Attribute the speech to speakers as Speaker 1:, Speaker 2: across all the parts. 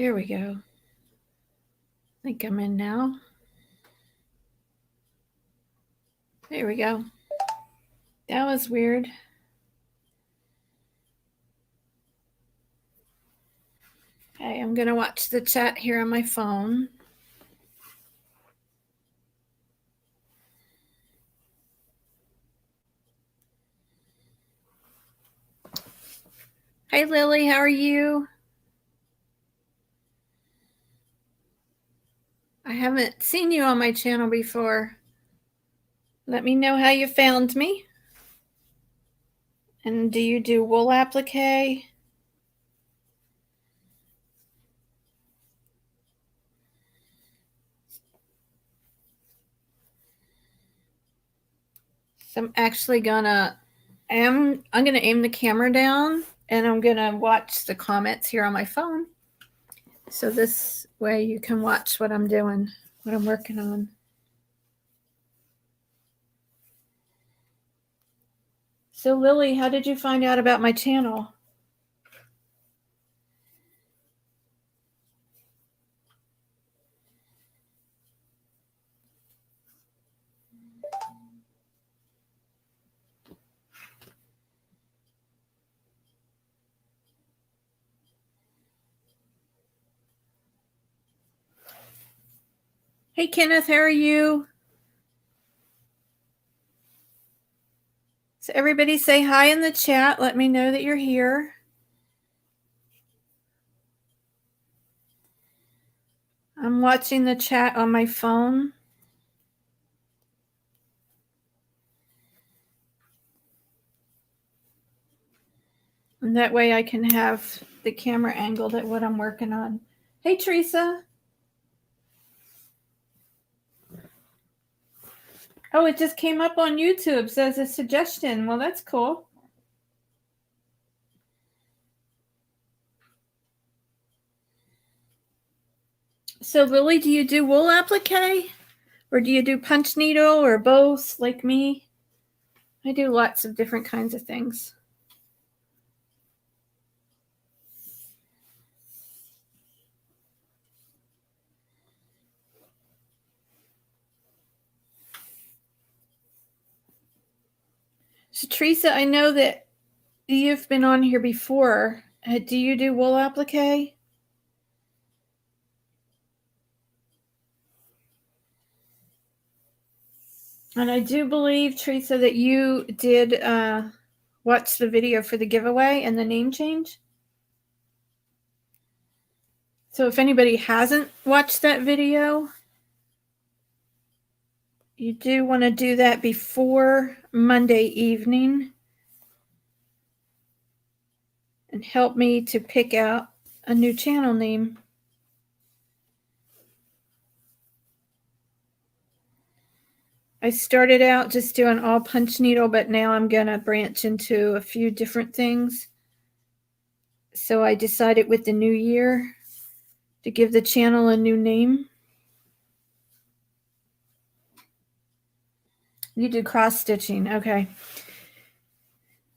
Speaker 1: There we go. I think I'm in now. There we go. That was weird. Okay, I'm going to watch the chat here on my phone. Hi, Lily. How are you? I haven't seen you on my channel before. Let me know how you found me. And do you do wool applique? So I'm actually gonna I'm gonna aim the camera down and I'm gonna watch the comments here on my phone. So this way you can watch what I'm doing, what I'm working on. So Lily, how did you find out about my channel? Hey Kenneth, how are you? So everybody say hi in the chat. Let me know that you're here. I'm watching the chat on my phone. And that way I can have the camera angled at what I'm working on. Hey Teresa. Oh, it just came up on YouTube, says a suggestion. Well, that's cool. So Lily, do you do wool applique? Or do you do punch needle or both like me? I do lots of different kinds of things. So Teresa, I know that you've been on here before. Do you do wool applique? And I do believe, Teresa, that you did watch the video for the giveaway and the name change. So if anybody hasn't watched that video, you do want to do that before Monday evening and help me to pick out a new channel name. I started out just doing all punch needle, but now I'm going to branch into a few different things. So I decided with the new year to give the channel a new name. You do cross stitching. Okay.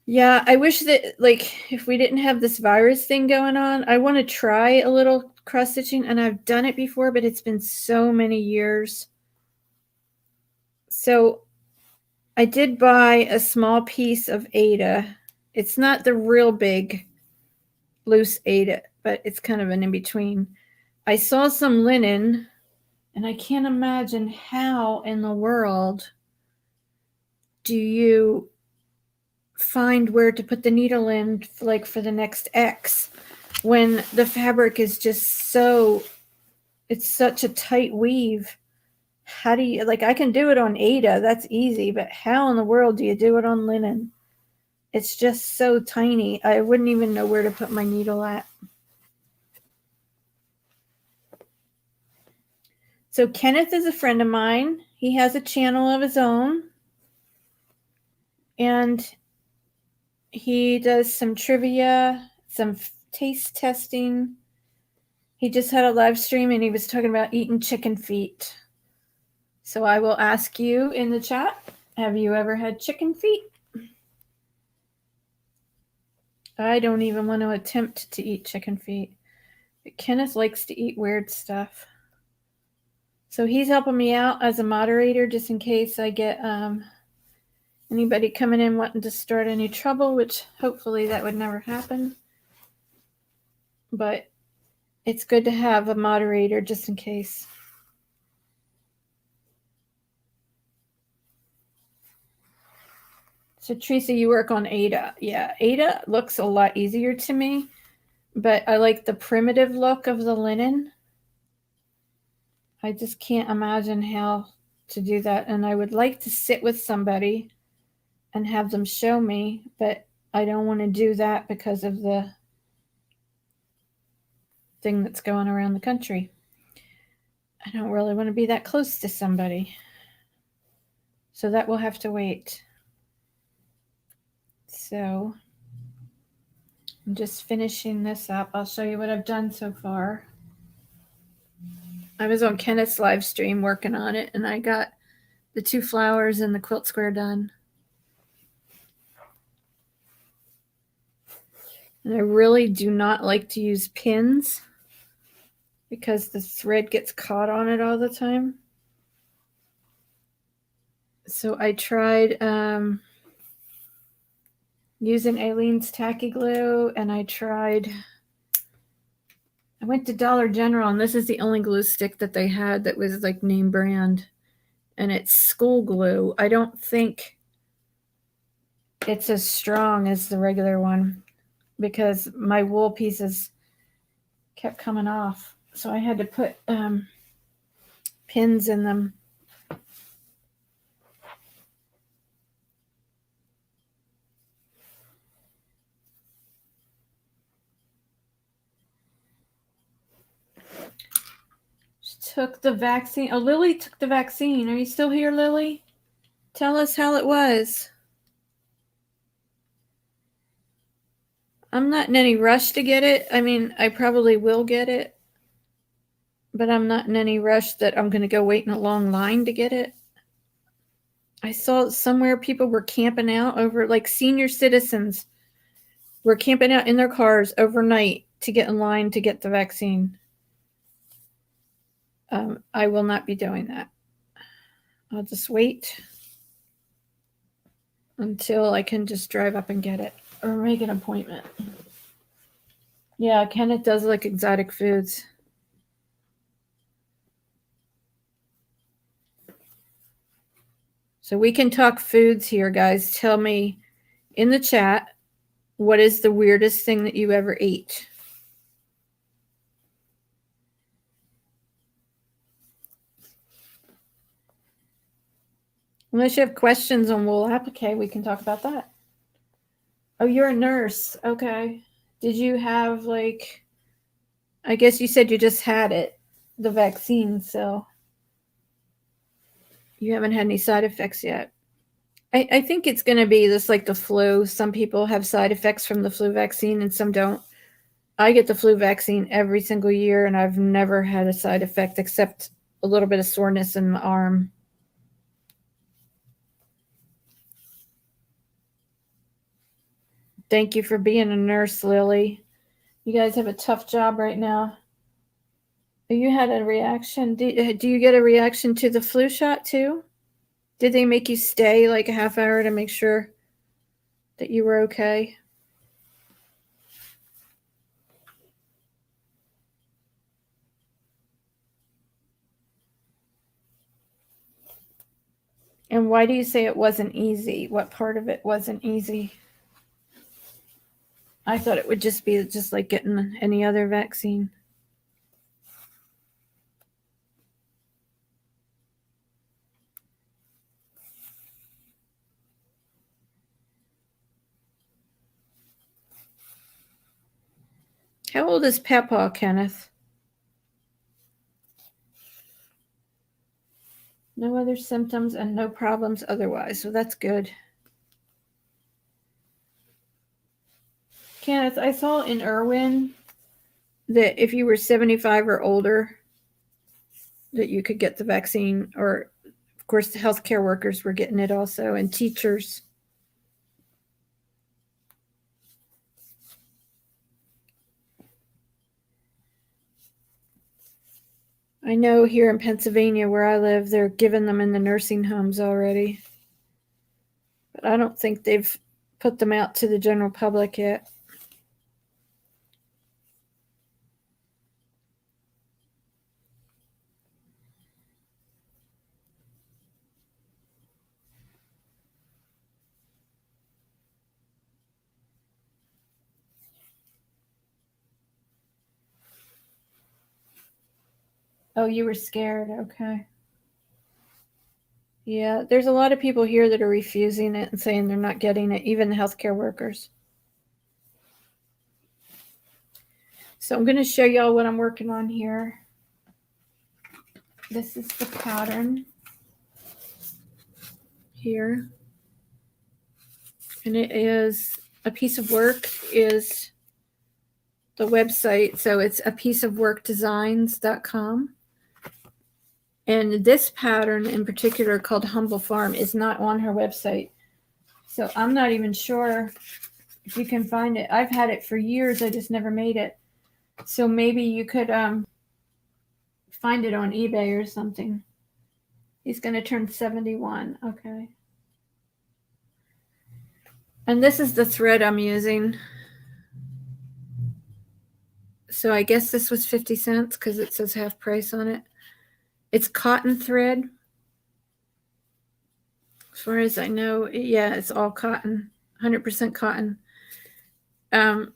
Speaker 1: Yeah, I wish that, like, if we didn't have this virus thing going on, I want to try a little cross stitching, and I've done it before, but it's been so many years. So I did buy a small piece of Aida. It's not the real big loose Aida, but it's kind of an in-between. I saw some linen, and I can't imagine how in the world do you find where to put the needle in, like for the next X, when the fabric is just so, it's such a tight weave. How do you, like, I can do it on Aida, that's easy, but how in the world do you do it on linen? It's just so tiny. I wouldn't even know where to put my needle at. So Kenneth is a friend of mine. He has a channel of his own, and he does some trivia, some taste testing. He just had a live stream and he was talking about eating chicken feet. So I will ask you in the chat, have you ever had chicken feet? I don't even want to attempt to eat chicken feet. Kenneth likes to eat weird stuff. So he's helping me out as a moderator just in case I get anybody coming in wanting to start any trouble, which hopefully that would never happen. But it's good to have a moderator just in case. So Teresa, you work on Ada. Yeah, Ada looks a lot easier to me, but I like the primitive look of the linen. I just can't imagine how to do that. And I would like to sit with somebody and have them show me, but I don't want to do that because of the thing that's going around the country. I don't really want to be that close to somebody. So that will have to wait. So I'm just finishing this up. I'll show you what I've done so far. I was on Kenneth's live stream working on it, and I got the 2 flowers and the quilt square done. And I really do not like to use pins because the thread gets caught on it all the time. So I tried using Aileen's tacky glue, and I went to Dollar General, and this is the only glue stick that they had that was like name brand, and it's school glue. I don't think it's as strong as the regular one because my wool pieces kept coming off. So I had to put pins in them. She took the vaccine. Oh, Lily took the vaccine. Are you still here, Lily? Tell us how it was. I'm not in any rush to get it. I mean, I probably will get it, but I'm not in any rush that I'm going to go wait in a long line to get it. I saw somewhere people were camping out over, like senior citizens were camping out in their cars overnight to get in line to get the vaccine. I will not be doing that. I'll just wait until I can just drive up and get it or make an appointment. Yeah, Kenneth does like exotic foods. So we can talk foods here, guys. Tell me in the chat, what is the weirdest thing that you ever ate? Unless you have questions on wool applique, we can talk about that. Oh, you're a nurse. Okay. Did you have like, I guess you said you just had it, the vaccine, so you haven't had any side effects yet. I think it's going to be just like the flu. Some people have side effects from the flu vaccine and some don't. I get the flu vaccine every single year, and I've never had a side effect except a little bit of soreness in my arm. Thank you for being a nurse, Lily. You guys have a tough job right now. You had a reaction. Do you get a reaction to the flu shot too? Did they make you stay like a half hour to make sure that you were okay? And why do you say it wasn't easy? What part of it wasn't easy? I thought it would just be just like getting any other vaccine. How old is Peppa, Kenneth? No other symptoms and no problems otherwise, so that's good. Kenneth, I saw in Irwin that if you were 75 or older, that you could get the vaccine, or of course the healthcare workers were getting it also, and teachers. I know here in Pennsylvania where I live, they're giving them in the nursing homes already. But I don't think they've put them out to the general public yet. Oh, you were scared. Okay. Yeah, there's a lot of people here that are refusing it and saying they're not getting it, even the healthcare workers. So I'm going to show y'all what I'm working on here. This is the pattern here. And it is a piece of work is the website. So it's a piece of work designs.com. And this pattern in particular called Humble Farm is not on her website. So I'm not even sure if you can find it. I've had it for years. I just never made it. So maybe you could find it on eBay or something. He's going to turn 71. Okay. And this is the thread I'm using. So I guess this was 50 cents because it says half price on it. It's cotton thread. As far as I know, yeah, it's all cotton, 100% cotton. And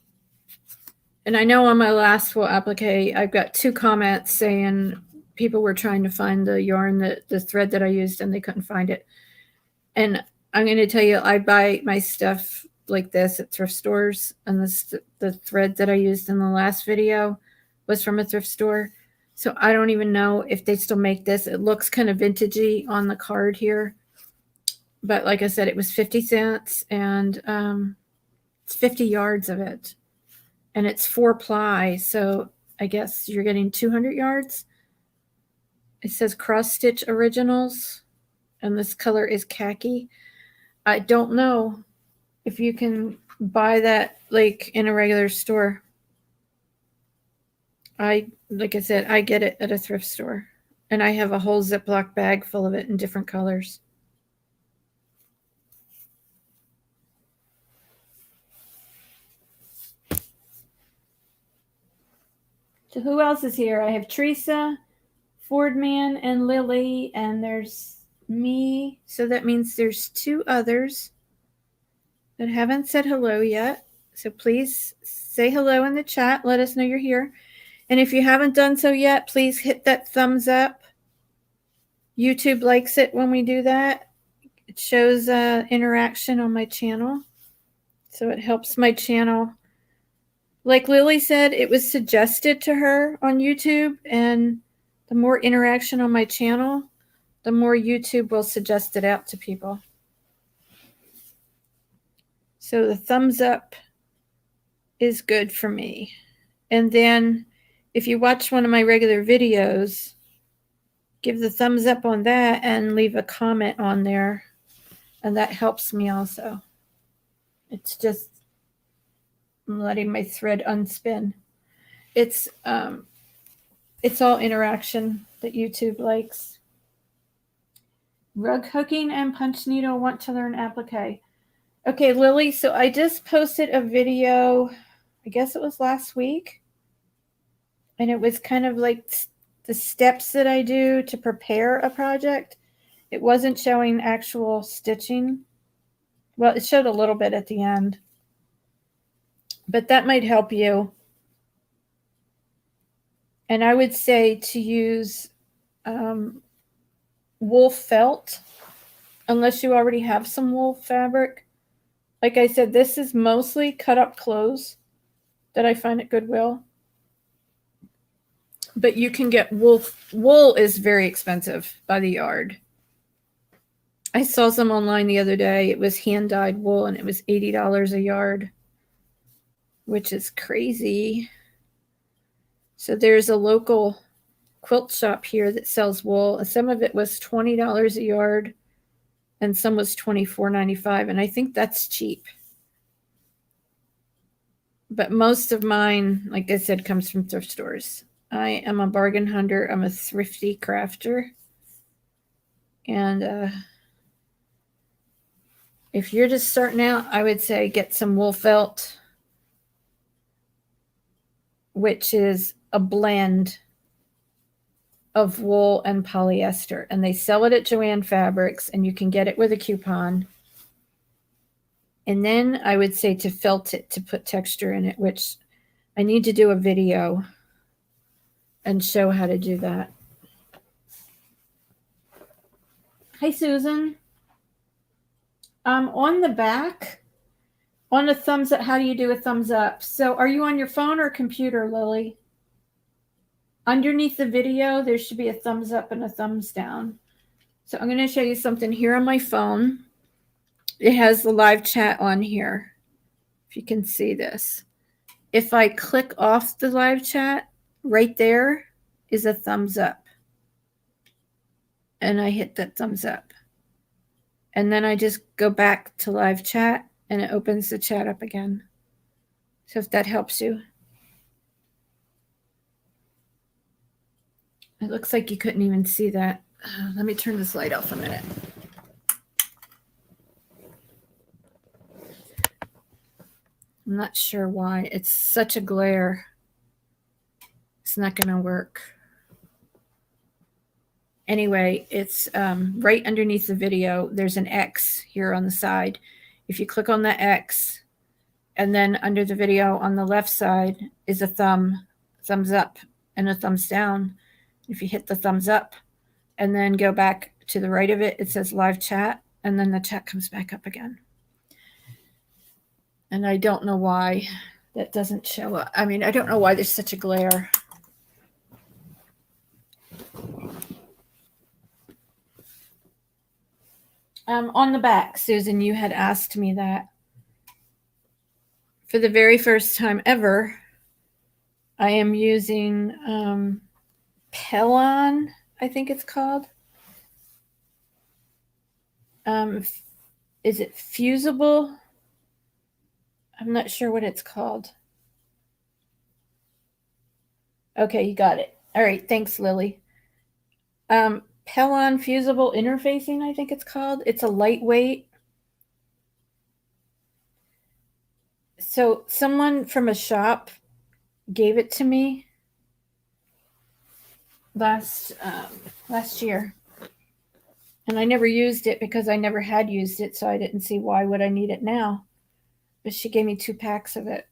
Speaker 1: I know on my last wool applique, I've got 2 comments saying people were trying to find the yarn, the thread that I used, and they couldn't find it. And I'm going to tell you, I buy my stuff like this at thrift stores, and the thread that I used in the last video was from a thrift store. So I don't even know if they still make this. It looks kind of vintagey on the card here. But like I said, it was 50 cents, and it's 50 yards of it. And it's 4 ply, so I guess you're getting 200 yards. It says cross stitch originals, and this color is khaki. I don't know if you can buy that like in a regular store. Like I said, I get it at a thrift store, and I have a whole Ziploc bag full of it in different colors. So who else is here? I have Teresa, Fordman, and Lily, and there's me. So that means there's 2 others that haven't said hello yet. So please say hello in the chat. Let us know you're here. And if you haven't done so yet, please hit that thumbs up. YouTube likes it when we do that. It shows interaction on my channel. So it helps my channel. Like Lily said, it was suggested to her on YouTube, and the more interaction on my channel, the more YouTube will suggest it out to people. So the thumbs up is good for me. And then if you watch one of my regular videos, give the thumbs up on that and leave a comment on there. And that helps me also. It's just letting my thread unspin. It's all interaction that YouTube likes. Rug hooking and punch needle want to learn applique. Okay, Lily, so I just posted a video, I guess it was last week. And it was kind of like the steps that I do to prepare a project. It wasn't showing actual stitching. Well, it showed a little bit at the end. But that might help you. And I would say to use wool felt, unless you already have some wool fabric. Like I said, this is mostly cut up clothes that I find at Goodwill. But you can get wool. Wool is very expensive by the yard. I saw some online the other day. It was hand-dyed wool, and it was $80 a yard, which is crazy. So there's a local quilt shop here that sells wool. Some of it was $20 a yard, and some was $24.95, and I think that's cheap. But most of mine, like I said, comes from thrift stores. I am a bargain hunter. I'm a thrifty crafter. And if you're just starting out, I would say get some wool felt, which is a blend of wool and polyester. And they sell it at Joann Fabrics, and you can get it with a coupon. And then I would say to felt it, to put texture in it, which I need to do a video and show how to do that. Hi, Susan. On the back, on a thumbs up, how do you do a thumbs up? So are you on your phone or computer, Lily? Underneath the video, there should be a thumbs up and a thumbs down. So I'm going to show you something here on my phone. It has the live chat on here, if you can see this. If I click off the live chat, right there is a thumbs up. And I hit that thumbs up. And then I just go back to live chat and it opens the chat up again. So if that helps you. It looks like you couldn't even see that. Let me turn this light off a minute. I'm not sure why. It's such a glare. It's not going to work. Anyway, it's right underneath the video. There's an X here on the side. If you click on the X, and then under the video on the left side is a thumbs up and a thumbs down. If you hit the thumbs up and then go back to the right of it, it says live chat, and then the chat comes back up again. And I don't know why that doesn't show up. I mean, I don't know why there's such a glare. On the back, Susan, you had asked me that. For the very first time ever, I am using Pellon, I think it's called. Is it fusible? I'm not sure what it's called. Okay, you got it. All right, thanks, Lily. Pellon fusible interfacing, I think it's called. It's a lightweight. So someone from a shop gave it to me last year. And I never used it because I never had used it, so I didn't see why would I need it now. But she gave me 2 packs of it.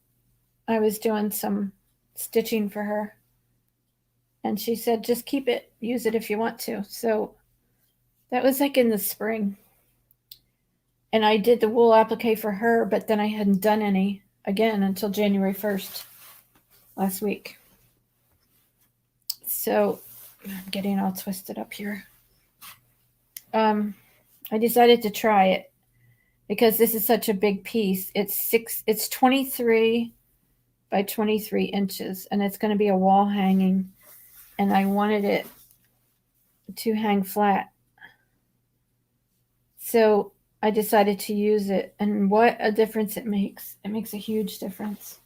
Speaker 1: I was doing some stitching for her. And she said, just keep it, use it if you want to. So that was like in the spring. And I did the wool applique for her, but then I hadn't done any again until January 1st, last week. So I'm getting all twisted up here. I decided to try it because this is such a big piece. It's 23 by 23 inches, and it's going to be a wall hanging, and I wanted it to hang flat. So I decided to use it, and what a difference it makes. It makes a huge difference.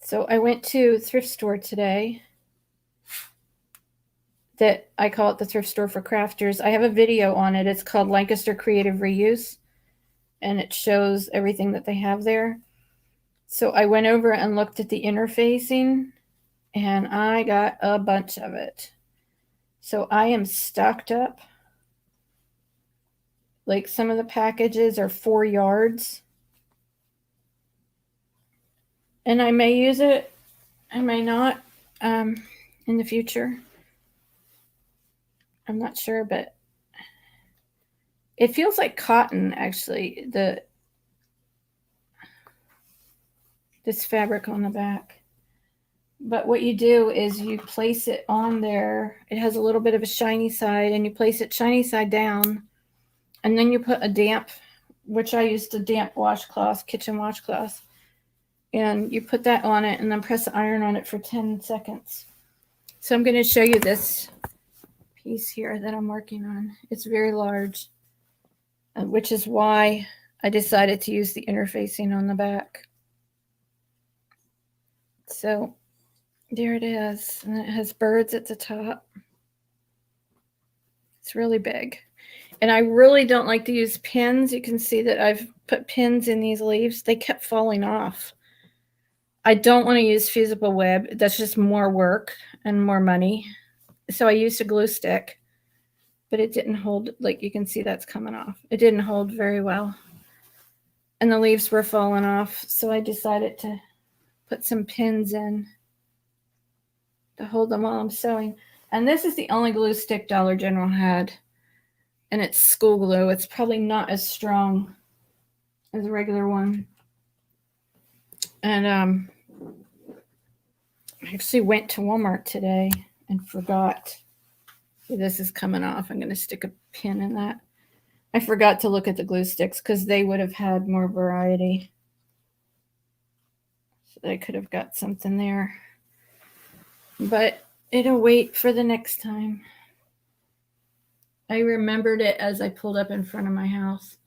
Speaker 1: So I went to a thrift store today that I call it the thrift store for crafters. I have a video on it. It's called Lancaster Creative Reuse, and it shows everything that they have there. So I went over and looked at the interfacing, and I got a bunch of it. So I am stocked up. Like some of the packages are 4 yards. And I may use it, I may not in the future. I'm not sure, but it feels like cotton, actually, this fabric on the back. But what you do is you place it on there. It has a little bit of a shiny side, and you place it shiny side down, and then you put a damp, which I used a damp washcloth, kitchen washcloth, and you put that on it and then press the iron on it for 10 seconds. So I'm going to show you this piece here that I'm working on. It's very large, which is why I decided to use the interfacing on the back. So There it is. And it has birds at the top. It's really big. And I really don't like to use pins. You can see that I've put pins in these leaves. They kept falling off. I don't want to use fusible web. That's just more work and more money. So I used a glue stick, but it didn't hold. Like you can see that's coming off. It didn't hold very well. And the leaves were falling off. So I decided to put some pins in to hold them while I'm sewing. And this is the only glue stick Dollar General had. And it's school glue. It's probably not as strong as a regular one. And I actually went to Walmart today and forgot. See, this is coming off. I'm going to stick a pin in that. I forgot to look at the glue sticks because they would have had more variety. So I could have got something there. But it'll wait for the next time. I remembered it as I pulled up in front of my house.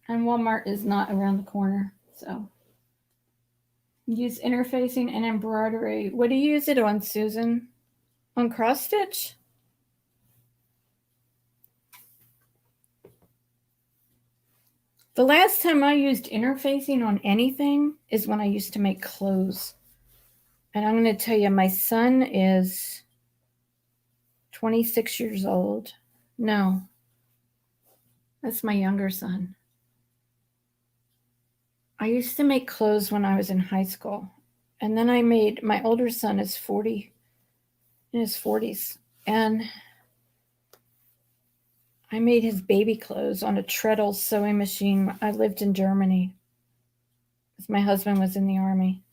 Speaker 1: And Walmart is not around the corner, so. Use interfacing and embroidery. What do you use it on, Susan? On cross stitch? The last time I used interfacing on anything is when I used to make clothes. And I'm going to tell you, my son is 26 years old. No, that's my younger son. I used to make clothes when I was in high school. And then I made, my older son is 40, in his 40s. And I made his baby clothes on a treadle sewing machine. I lived in Germany because my husband was in the army.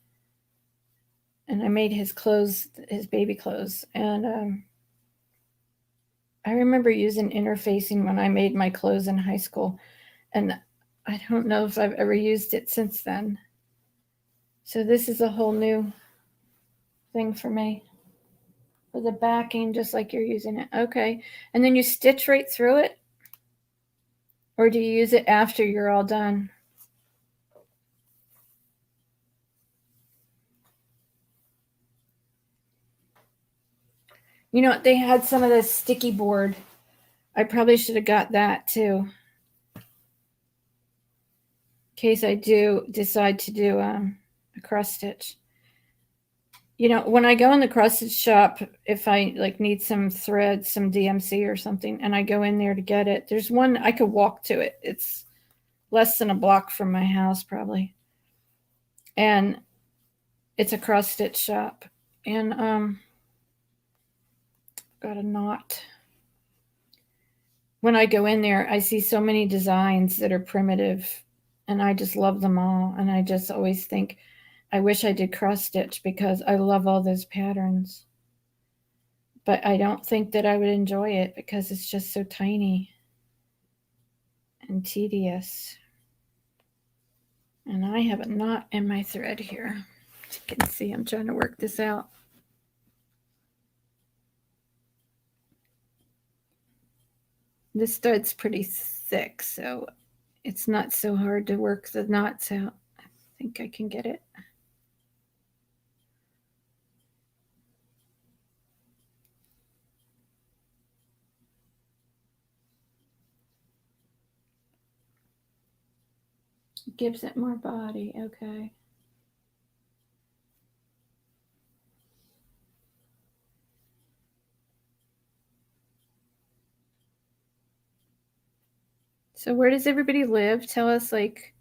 Speaker 1: And I made his clothes, his baby clothes. And I remember using interfacing when I made my clothes in high school. And I don't know if I've ever used it since then. So this is a whole new thing for me. For the backing, just like you're using it. Okay. And then you stitch right through it? Or do you use it after you're all done? You know, they had some of this sticky board. I probably should have got that too. In case I do decide to do a cross stitch. You know, when I go in the cross stitch shop, if I like need some thread, some DMC or something, and I go in there to get it, there's one I could walk to it. It's less than a block from my house probably. And it's a cross stitch shop. And got a knot. When I go in there, I see so many designs that are primitive and I just love them all. And I just always think, I wish I did cross stitch because I love all those patterns. But I don't think that I would enjoy it because it's just so tiny and tedious. And I have a knot in my thread here. As you can see, I'm trying to work this out. This thread's pretty thick, so it's not so hard to work the knots out. I think I can get it. Gives it more body, okay. So where does everybody live? Tell us like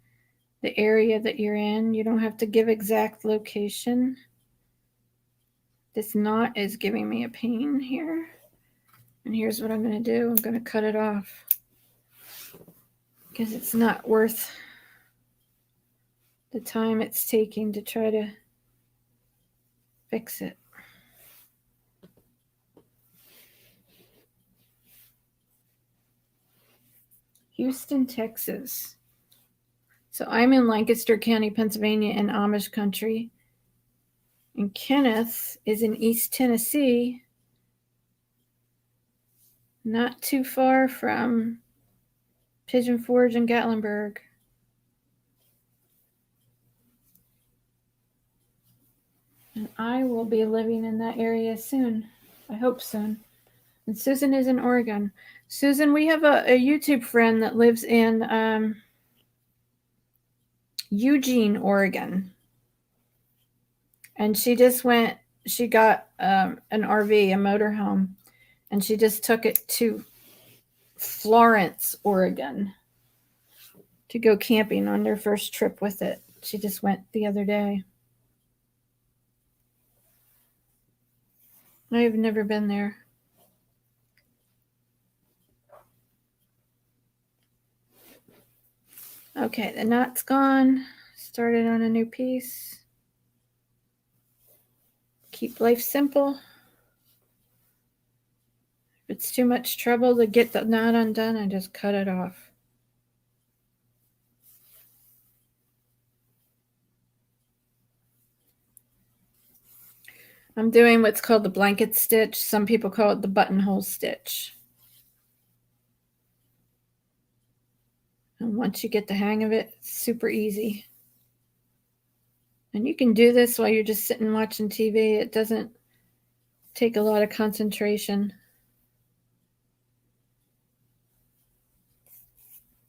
Speaker 1: the area that you're in. You don't have to give exact location. This knot is giving me a pain here. And here's what I'm going to do. I'm going to cut it off because it's not worth the time it's taking to try to fix it. Houston, Texas. So I'm in Lancaster County, Pennsylvania, in Amish country. And Kenneth is in East Tennessee, not too far from Pigeon Forge and Gatlinburg. And I will be living in that area soon. I hope soon. And Susan is in Oregon. Susan, we have a YouTube friend that lives in Eugene, Oregon. And she got an RV, a motorhome, and she just took it to Florence, Oregon to go camping on their first trip with it. She just went the other day. I've never been there. Okay, the knot's gone. Started on a new piece. Keep life simple. If it's too much trouble to get the knot undone, I just cut it off. I'm doing what's called the blanket stitch. Some people call it the buttonhole stitch. And once you get the hang of it, it's super easy. And you can do this while you're just sitting watching TV. It doesn't take a lot of concentration.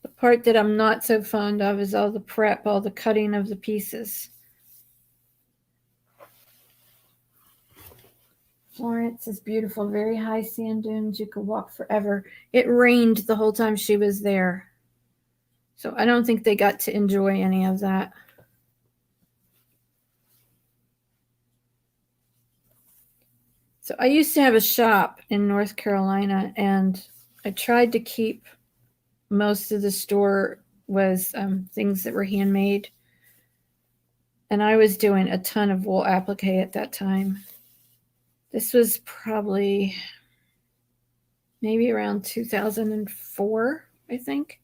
Speaker 1: The part that I'm not so fond of is all the prep, all the cutting of the pieces. Florence is beautiful, very high sand dunes. You could walk forever. It rained the whole time she was there. So I don't think they got to enjoy any of that. So I used to have a shop in North Carolina, and I tried to keep most of the store was things that were handmade. And I was doing a ton of wool applique at that time. This was probably maybe around 2004, I think.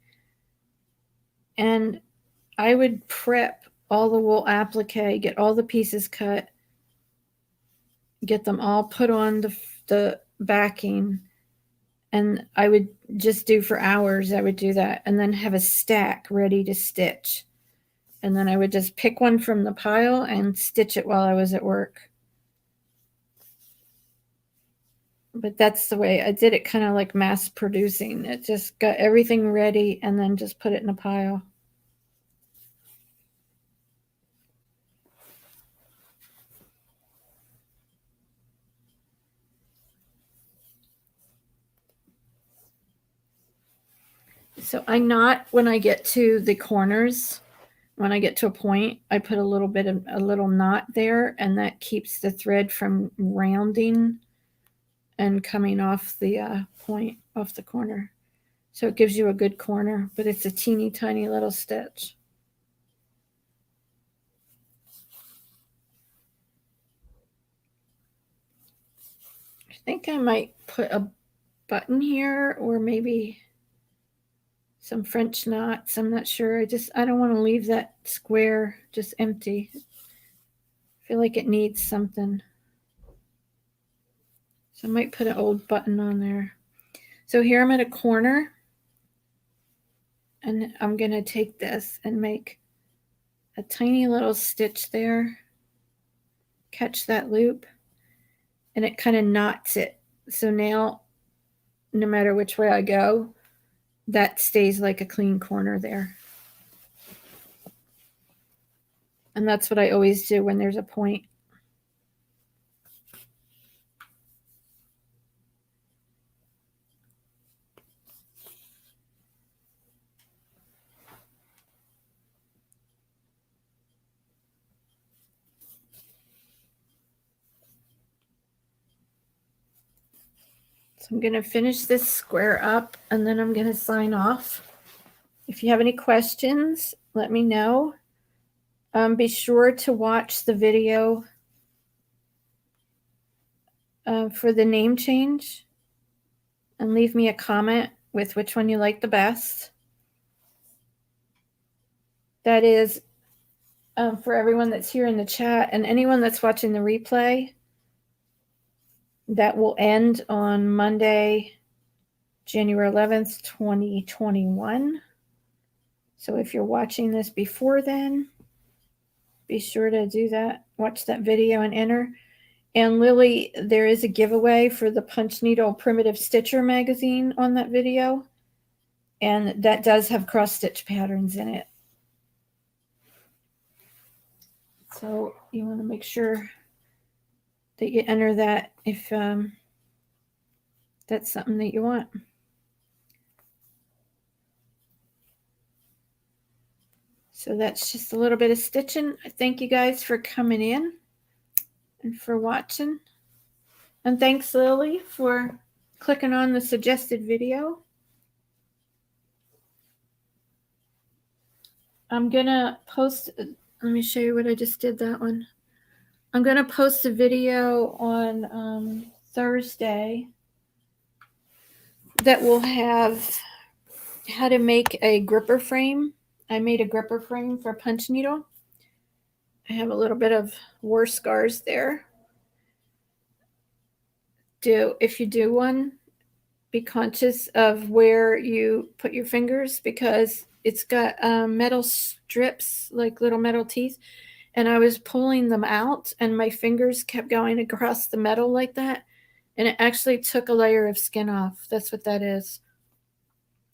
Speaker 1: And I would prep all the wool applique, get all the pieces cut, get them all put on the backing, and I would just do for hours. I would do that and then have a stack ready to stitch. And then I would just pick one from the pile and stitch it while I was at work. But that's the way I did it, kind of like mass producing. It just got everything ready and then just put it in a pile. So I knot when I get to the corners. When I get to a point, I put a little knot there, and that keeps the thread from rounding and coming off the point, off the corner. So it gives you a good corner, but it's a teeny tiny little stitch. I think I might put a button here, or maybe some French knots. I'm not sure. I don't want to leave that square just empty. I feel like it needs something. So I might put an old button on there. So here I'm at a corner, and I'm going to take this and make a tiny little stitch there. Catch that loop, and it kind of knots it. So now, no matter which way I go, that stays like a clean corner there. And that's what I always do when there's a point. So I'm going to finish this square up, and then I'm going to sign off. If you have any questions, let me know. Be sure to watch the video for the name change, and leave me a comment with which one you like the best. That is for everyone that's here in the chat, and anyone that's watching the replay. That will end on Monday, January 11th, 2021. So if you're watching this before then, be sure to do that. Watch that video and enter. And Lily, there is a giveaway for the Punch Needle Primitive Stitcher magazine on that video. And that does have cross stitch patterns in it. So you want to make sure that you enter that if that's something that you want. So that's just a little bit of stitching. Thank you guys for coming in and for watching. And thanks, Lily, for clicking on the suggested video. I'm going to post, let me show you what I just did that one. I'm going to post a video on Thursday that will have how to make a gripper frame. I made a gripper frame for a punch needle. I have a little bit of war scars there. If you do one, be conscious of where you put your fingers because it's got metal strips, like little metal teeth. And I was pulling them out and my fingers kept going across the metal like that. And it actually took a layer of skin off. That's what that is.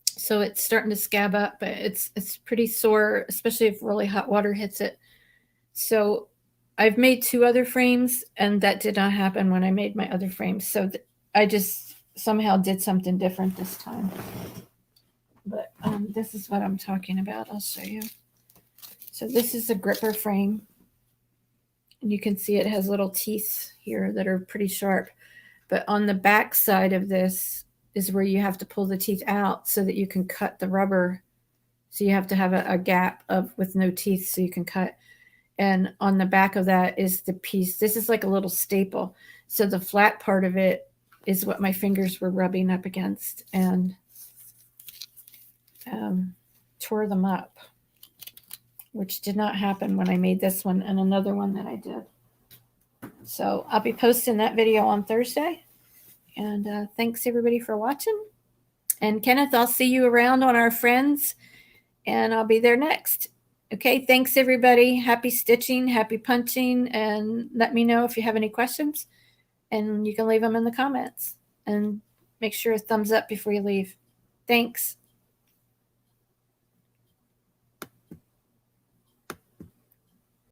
Speaker 1: So it's starting to scab up, but it's pretty sore, especially if really hot water hits it. So I've made 2 other frames and that did not happen when I made my other frames. So I just somehow did something different this time. But this is what I'm talking about. I'll show you. So this is a gripper frame. And you can see it has little teeth here that are pretty sharp. But on the back side of this is where you have to pull the teeth out so that you can cut the rubber. So you have to have a gap with no teeth so you can cut. And on the back of that is the piece. This is like a little staple. So the flat part of it is what my fingers were rubbing up against and tore them up, which did not happen when I made this one and another one that I did. So I'll be posting that video on Thursday. And thanks everybody for watching. And Kenneth, I'll see you around on our Friends and I'll be there next. Okay, thanks everybody. Happy stitching, happy punching, and let me know if you have any questions. And you can leave them in the comments. And make sure a thumbs up before you leave. Thanks.